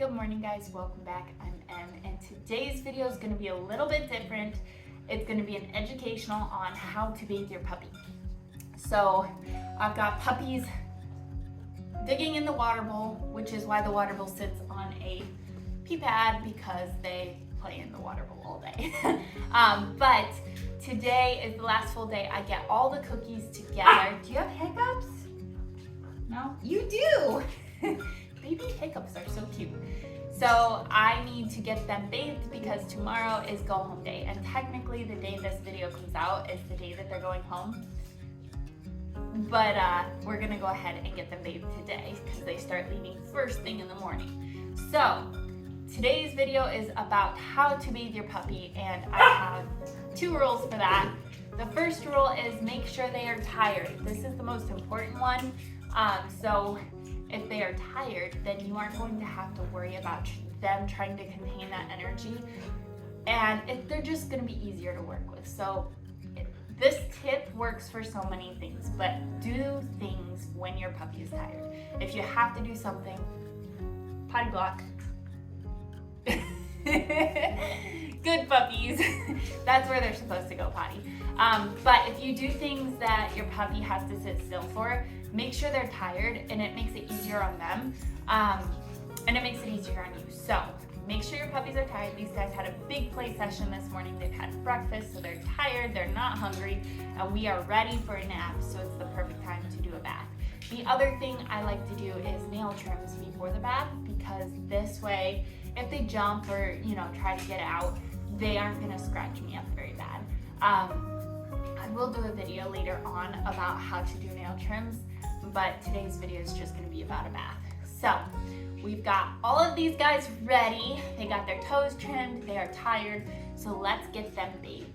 Good morning, guys. Welcome back. I'm Em, and today's video is going to be a little bit different. It's going to be an educational on how to bathe your puppy. So I've got puppies digging in the water bowl, which is why the water bowl sits on a pee pad, because they play in the water bowl all day. But today is the last full day. I get all the cookies together. Do you have hiccups? No? You do! Baby hiccups are so cute. So I need to get them bathed because tomorrow is go home day. And technically the day this video comes out is the day that they're going home. But we're gonna go ahead and get them bathed today because they start leaving first thing in the morning. So today's video is about how to bathe your puppy, and I have 2 rules for that. The first rule is make sure they are tired. This is the most important one. So if they are tired, then you aren't going to have to worry about them trying to contain that energy, and they're just going to be easier to work with. So this tip works for so many things, but do things when your puppy is tired. If you have to do something, potty block. Good puppies. That's where they're supposed to go potty. But if you do things that your puppy has to sit still for, make sure they're tired, and it makes it easier on them, and it makes it easier on you. So make sure your puppies are tired. These guys had a big play session this morning. They've had breakfast, so they're tired, they're not hungry, and we are ready for a nap, so it's the perfect time to do a bath. The other thing I like to do is nail trims before the bath, because this way, if they jump or try to get out, they aren't gonna scratch me up very bad. I will do a video later on about how to do nail trims, but today's video is just gonna be about a bath. So we've got all of these guys ready. They got their toes trimmed, they are tired, so let's get them bathed.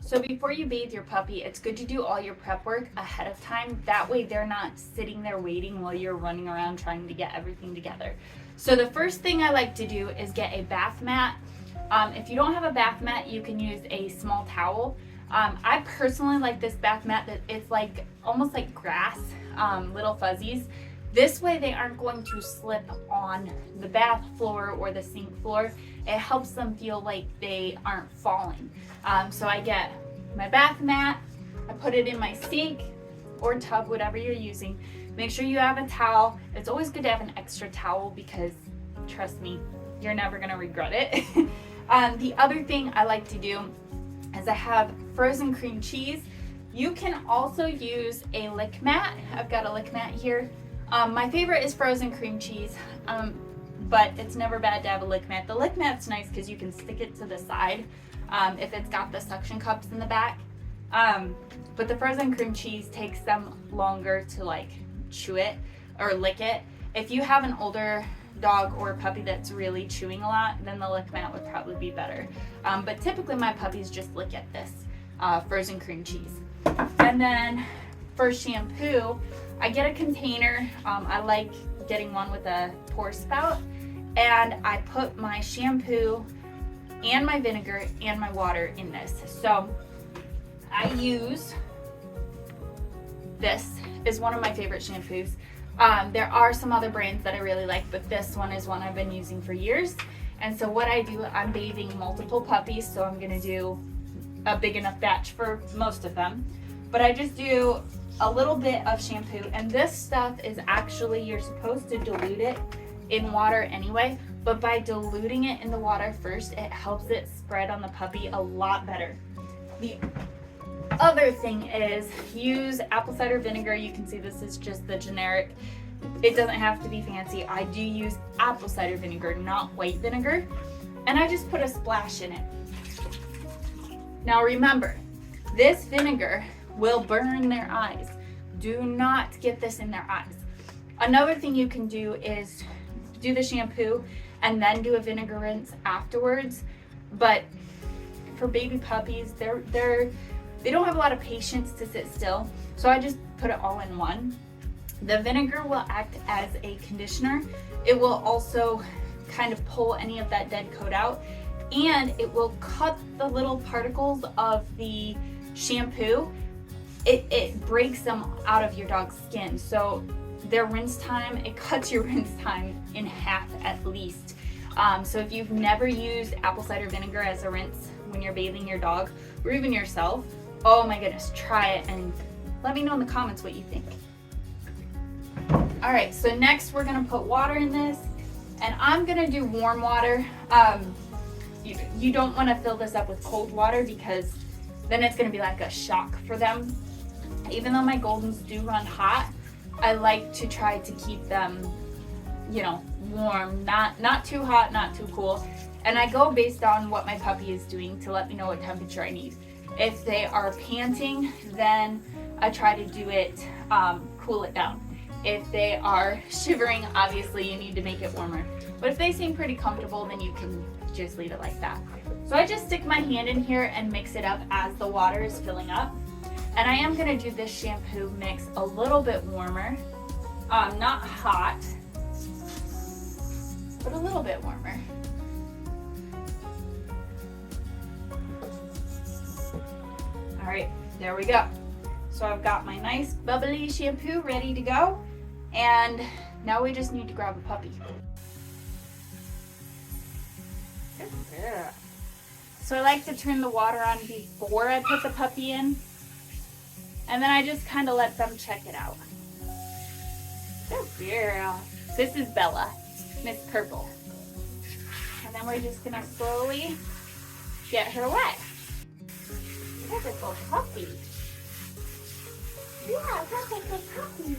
So before you bathe your puppy, it's good to do all your prep work ahead of time. That way they're not sitting there waiting while you're running around trying to get everything together. So the first thing I like to do is get a bath mat. If you don't have a bath mat, you can use a small towel. I personally like this bath mat that it's like almost like grass, little fuzzies. This way they aren't going to slip on the bath floor or the sink floor. It helps them feel like they aren't falling. So I get my bath mat, I put it in my sink or tub, whatever you're using. Make sure you have a towel. It's always good to have an extra towel because, trust me, you're never gonna regret it. The other thing I like to do is I have frozen cream cheese. You can also use a lick mat. I've got a lick mat here. My favorite is frozen cream cheese, but it's never bad to have a lick mat. The lick mat's nice because you can stick it to the side if it's got the suction cups in the back. But the frozen cream cheese takes them longer to like chew it or lick it. If you have an older dog or a puppy that's really chewing a lot, then the lick mat would probably be better. But typically my puppies just lick at this frozen cream cheese. And then for shampoo, I get a container. I like getting one with a pour spout, and I put my shampoo and my vinegar and my water in this. So I use, this is one of my favorite shampoos. There are some other brands that I really like, but this one is one I've been using for years. And so what I do, I'm bathing multiple puppies, so I'm gonna do a big enough batch for most of them. But I just do a little bit of shampoo, and this stuff is actually, you're supposed to dilute it in water anyway, but by diluting it in the water first, it helps it spread on the puppy a lot better. The other thing is use apple cider vinegar. You can see this is just the generic. It doesn't have to be fancy. I do use apple cider vinegar, not white vinegar, and I just put a splash in it. Now remember, this vinegar will burn their eyes. Do not get this in their eyes. Another thing you can do is do the shampoo and then do a vinegar rinse afterwards. But for baby puppies, they don't have a lot of patience to sit still, so I just put it all in one. The vinegar will act as a conditioner. It will also kind of pull any of that dead coat out, and it will cut the little particles of the shampoo. It breaks them out of your dog's skin. So their rinse time, it cuts your rinse time in half at least. So if you've never used apple cider vinegar as a rinse when you're bathing your dog or even yourself, oh my goodness, try it and let me know in the comments what you think. All right, so next we're gonna put water in this, and I'm gonna do warm water. You don't wanna fill this up with cold water because then it's gonna be like a shock for them. Even though my Goldens do run hot, I like to try to keep them, you know, warm, not too hot, not too cool. And I go based on what my puppy is doing to let me know what temperature I need. If they are panting, then I try to do it, cool it down. If they are shivering, obviously you need to make it warmer. But if they seem pretty comfortable, then you can just leave it like that. So I just stick my hand in here and mix it up as the water is filling up. And I am gonna do this shampoo mix a little bit warmer, not hot, but a little bit warmer. All right, there we go. So I've got my nice bubbly shampoo ready to go. And now we just need to grab a puppy. So I like to turn the water on before I put the puppy in. And then I just kind of let them check it out. Good girl. This is Bella, Miss Purple. And then we're just gonna slowly get her wet. That's a good puppy. Yeah, that's a good puppy.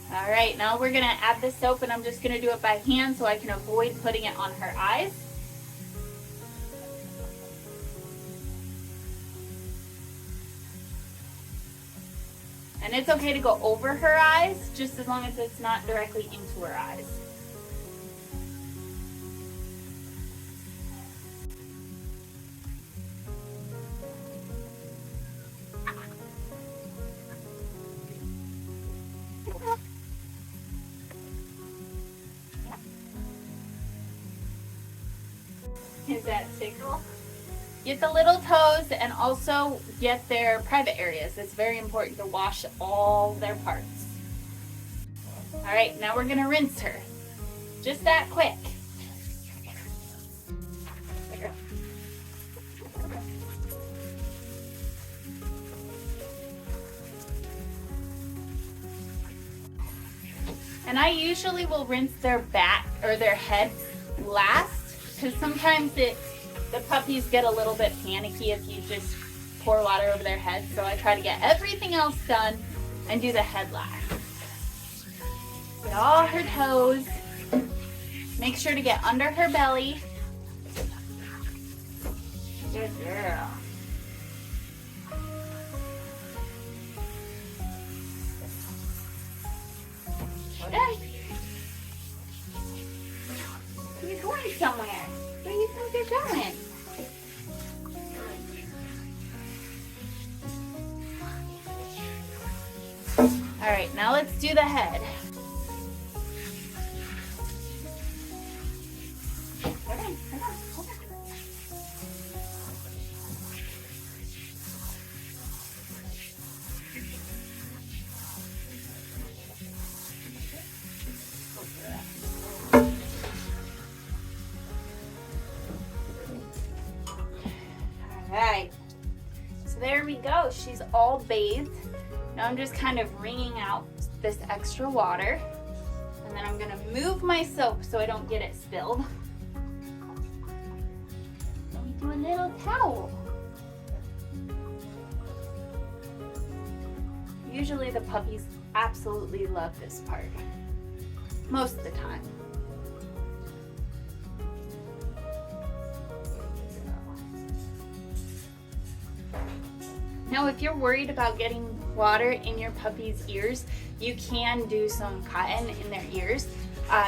All right, now we're gonna add the soap, and I'm just gonna do it by hand so I can avoid putting it on her eyes. And it's okay to go over her eyes, just as long as it's not directly into her eyes. Is that tickle? Get the little toes and also get their private areas. It's very important to wash all their parts. All right, now we're gonna rinse her. Just that quick. And I usually will rinse their back or their head last, because sometimes the puppies get a little bit panicky if you just pour water over their head. So I try to get everything else done and do the head last. Get all her toes. Make sure to get under her belly. Good girl. Well done. You're going somewhere. Where do you think you're going? All right, now let's do the head. Alright, so there we go. She's all bathed. Now I'm just kind of wringing out this extra water. And then I'm gonna move my soap so I don't get it spilled. Let me do a little towel. Usually the puppies absolutely love this part. Most of the time. Now, if you're worried about getting water in your puppy's ears, you can do some cotton in their ears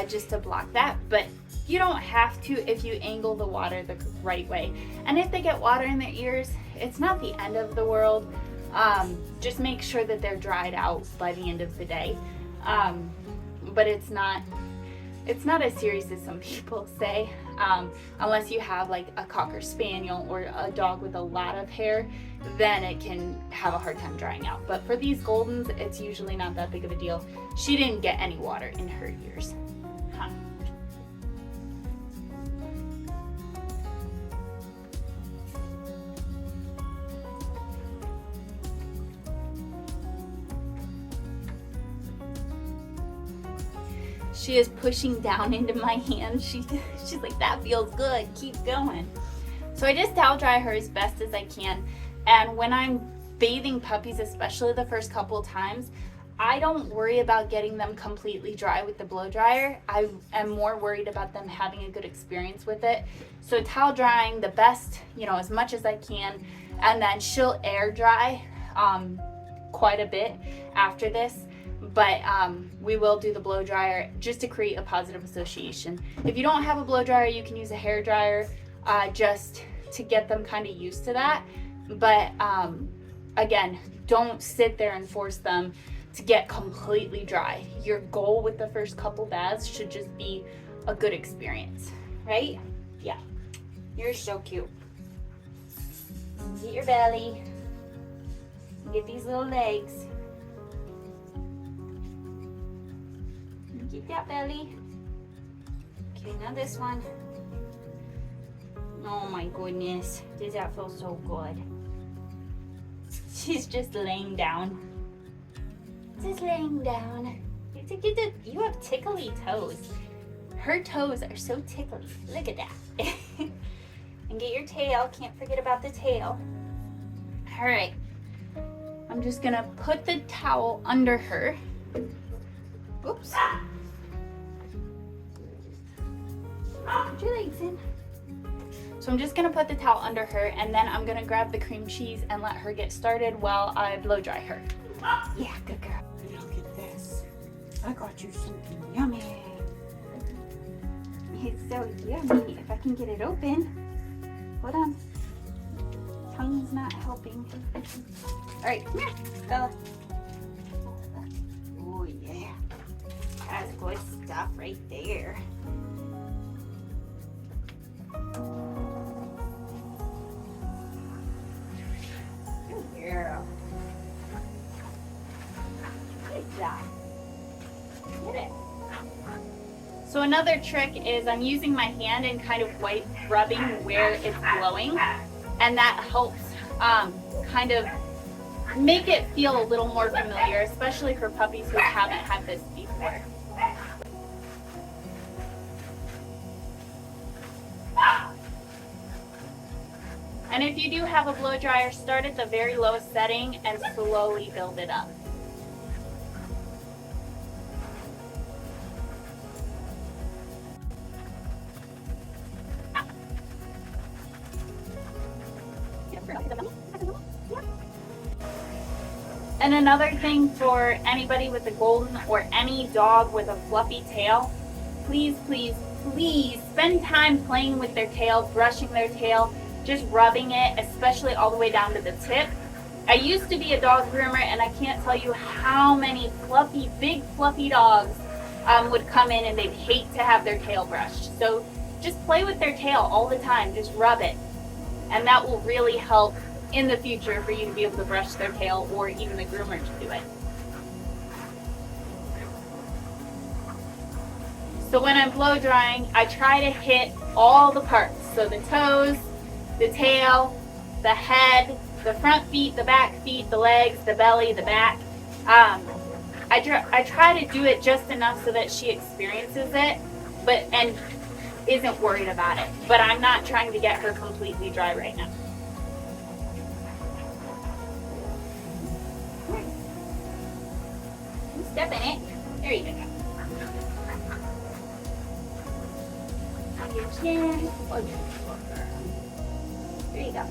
just to block that, but you don't have to if you angle the water the right way. And if they get water in their ears, it's not the end of the world. Just make sure that they're dried out by the end of the day. But it's not it's not as serious as some people say, unless you have like a Cocker Spaniel or a dog with a lot of hair, then it can have a hard time drying out. But for these Goldens, it's usually not that big of a deal. She didn't get any water in her ears. Huh. She is pushing down into my hand. She's like, that feels good, keep going. So I just towel dry her as best as I can. And when I'm bathing puppies, especially the first couple times, I don't worry about getting them completely dry with the blow dryer. I am more worried about them having a good experience with it. So towel drying the best, as much as I can. And then she'll air dry quite a bit after this. But we will do the blow dryer just to create a positive association. If you don't have a blow dryer, you can use a hair dryer just to get them kind of used to that. But again, don't sit there and force them to get completely dry. Your goal with the first couple baths should just be a good experience, right? Yeah, you're so cute. Get your belly, get these little legs. Get that belly. Okay, now this one. Oh my goodness, does that feel so good? She's just laying down. Just laying down. You have tickly toes. Her toes are so tickly. Look at that. And get your tail. Can't forget about the tail. All right. I'm just gonna put the towel under her. Oops. Put your legs in. So I'm just gonna put the towel under her, and then I'm gonna grab the cream cheese and let her get started while I blow dry her. Yeah, good girl. Look at this. I got you something yummy. It's so yummy. If I can get it open. Hold on. Tongue's not helping. All right, come here, Bella. Oh yeah. That's good stuff right there. Good girl. Good job. Get it. So another trick is I'm using my hand and kind of rubbing where it's blowing, and that helps kind of make it feel a little more familiar, especially for puppies who haven't had this before. And if you do have a blow dryer, start at the very lowest setting and slowly build it up. And another thing for anybody with a Golden or any dog with a fluffy tail, please, please, please spend time playing with their tail, brushing their tail, just rubbing it, especially all the way down to the tip. I used to be a dog groomer, and I can't tell you how many fluffy, big fluffy dogs would come in and they'd hate to have their tail brushed. So just play with their tail all the time, just rub it. And that will really help in the future for you to be able to brush their tail, or even the groomer to do it. So when I'm blow drying, I try to hit all the parts. So the toes, the tail, the head, the front feet, the back feet, the legs, the belly, the back. I try to do it just enough so that she experiences it, and isn't worried about it. But I'm not trying to get her completely dry right now. Step in it. There you go. On your chin. There you go.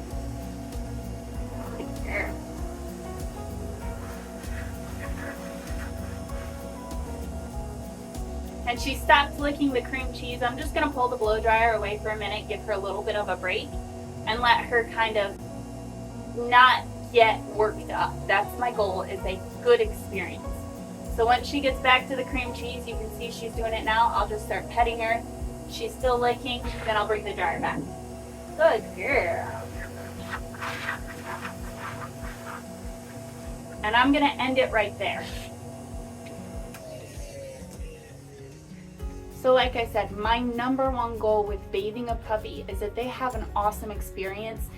Good girl. And she stopped licking the cream cheese. I'm just gonna pull the blow dryer away for a minute, give her a little bit of a break, and let her kind of not get worked up. That's my goal, is a good experience. So once she gets back to the cream cheese, you can see she's doing it now. I'll just start petting her. She's still licking, then I'll bring the dryer back. Good girl. And I'm gonna end it right there. So like I said, my number one goal with bathing a puppy is that they have an awesome experience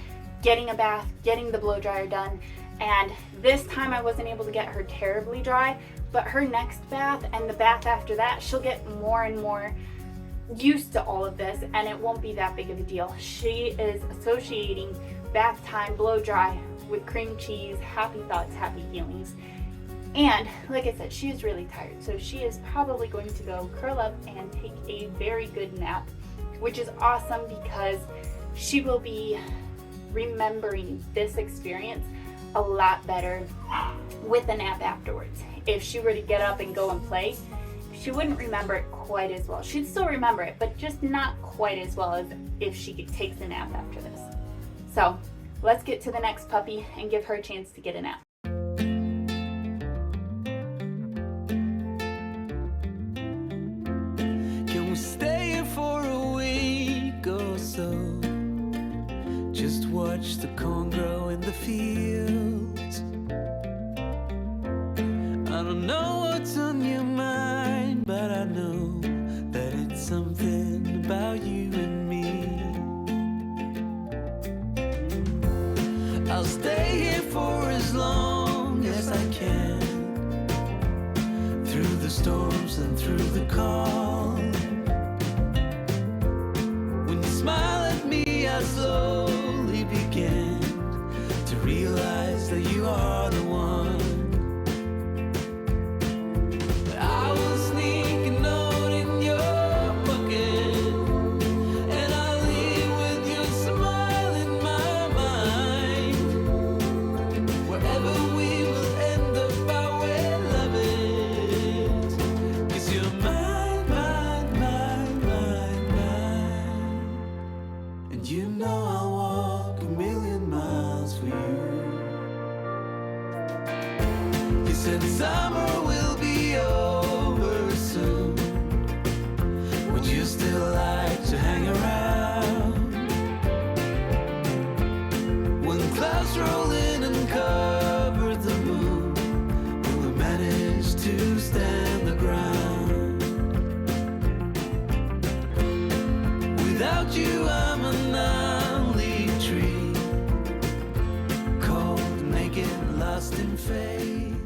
getting a bath, getting the blow dryer done. And this time I wasn't able to get her terribly dry, but her next bath and the bath after that, she'll get more and more used to all of this, and it won't be that big of a deal. She is associating bath time, blow dry with cream cheese, happy thoughts, happy feelings. And like I said, she is really tired, so she is probably going to go curl up and take a very good nap, which is awesome because she will be remembering this experience a lot better with a nap afterwards. If she were to get up and go and play, she wouldn't remember it quite as well. She'd still remember it, but just not quite as well as if she takes a nap after this. So let's get to the next puppy and give her a chance to get a nap. Can we stay here for a week or so? Just watch the corn grow in the fields. I don't know what's on your mind, but I know that it's something about you and me. I'll stay here for as long as I can, through the storms and through the calm. When you smile at me, I slowly begin to realize that you are the one. I will sneak a note in your pocket, and I'll leave with your smile in my mind. Wherever we will end up, I will love it, 'cause you're mine, mine, mine, mine, mine. And you know I'll walk a million miles for you. You said summer will be over soon. Would you still like to hang around? When clouds roll in and cover the moon, will we manage to stand the ground? Without you, I'm a non-leaf tree, cold, naked, lost in fate.